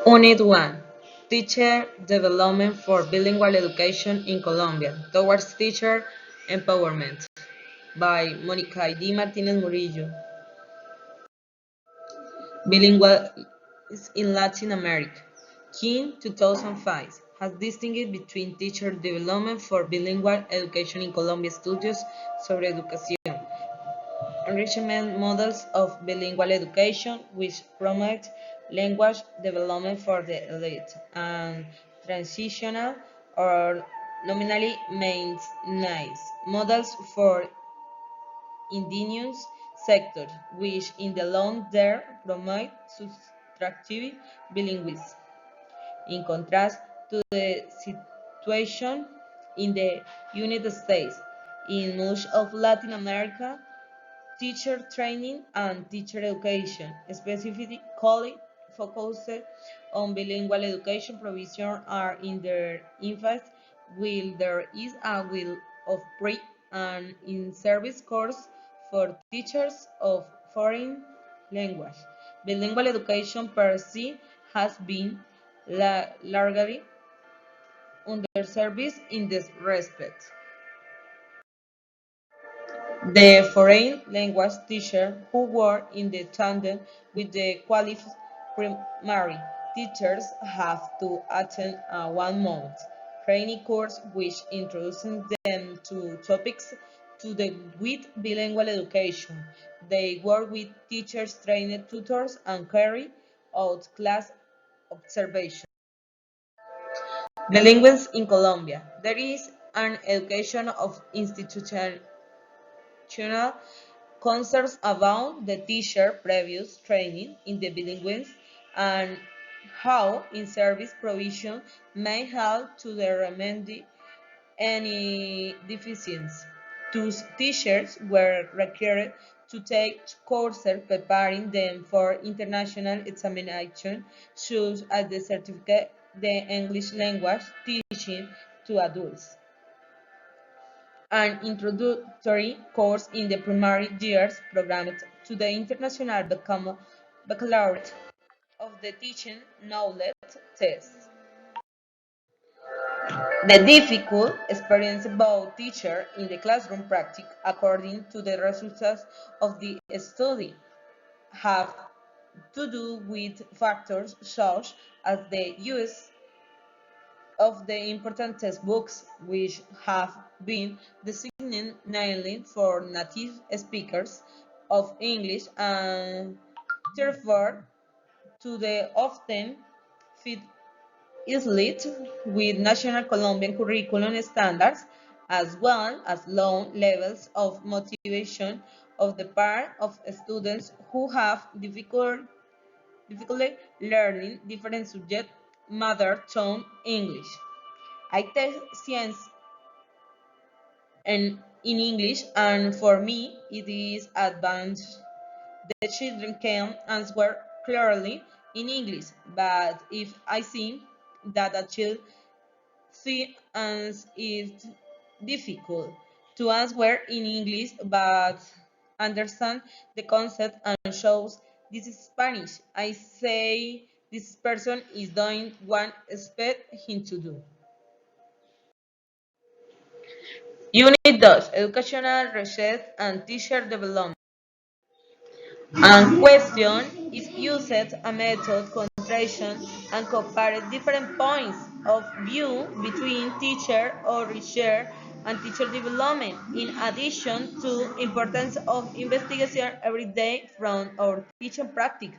Unit 1. Teacher Development for Bilingual Education in Colombia Towards Teacher Empowerment by Monica D. Martinez Murillo. Bilingual in Latin America. King 2005 has distinguished between teacher development for bilingual education in Colombia estudios sobre educación, enrichment models of bilingual education which promote language development for the elite and transitional or nominally maintenance models for indigenous sectors which in the long term promote subtractive bilingualism. In contrast to the situation in the United States, in much of Latin America, teacher training and teacher education, specifically focused on bilingual education provision are in their infant, while there is a will of pre and in-service course for teachers of foreign language. Bilingual education per se has been largely underserved in this respect. The foreign language teacher who work in the tandem with the qualified primary teachers have to attend a 1 month training course which introduces them to topics to do with bilingual education. They work with teachers, trained tutors, and carry out class observation. Bilinguals in Colombia. There is an education of institutional concerns about the teacher previous training in the bilinguals and how in-service provision may help to the remedy any deficiencies. Those teachers were required to take courses preparing them for international examination, such as the certificate the English language teaching to adults an introductory course in the primary years programmed to the International Baccalaureate of the Teaching Knowledge Test. The difficult experience about teacher in the classroom practice according to the results of the study have to do with factors such as the use of the important textbooks which have been designated for native speakers of English and therefore to the often fit easily with national Colombian curriculum standards as well as low levels of motivation of the part of students who have difficulty learning different subjects mother tongue English. I take science and in English, and for me, it is advanced. The children can answer clearly in English, but if I see that a child finds it difficult to answer in English, but understand the concept and shows this is Spanish, I say this person is doing what I expect him to do. Unit 2. Educational Research and Teacher Development. And question is used a method concentration and compare different points of view between teacher or research and teacher development in addition to importance of investigation every day from our teaching practice.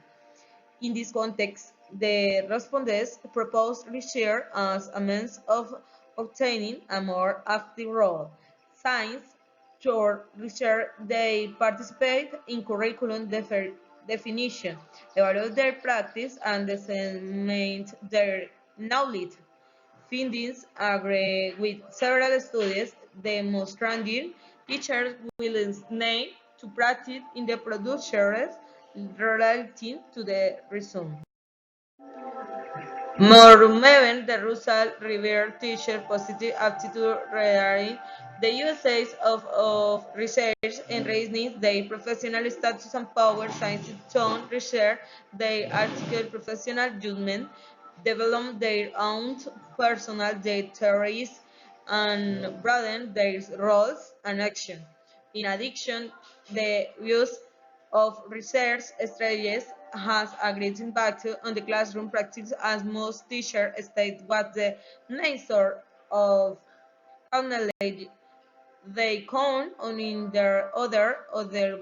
In this context, the respondents propose research as a means of obtaining a more active role. Science through research, they participate in curriculum definition, evaluate their practice, and disseminate their knowledge. Findings agree with several studies demonstrating teachers' willingness to practice in the producers relative to the result. Moreover, the result revealed teacher positive attitude regarding the uses of research and raising their professional status and power, science tone research, their article professional judgment, develop their own personal theories, and broaden their roles and action. In addition, the use of research strategies has a great impact on the classroom practice as most teachers state what the nature of knowledge they count on in their other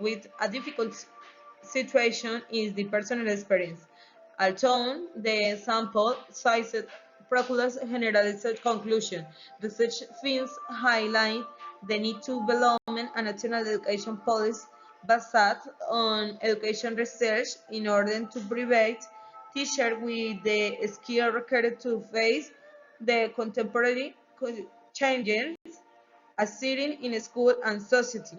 with a difficult situation is the personal experience. Although the sample size procures generalized conclusion, research fields highlight the need to develop a national education policy based on education research in order to provide teachers with the skill required to face the contemporary changes as sitting in school and society.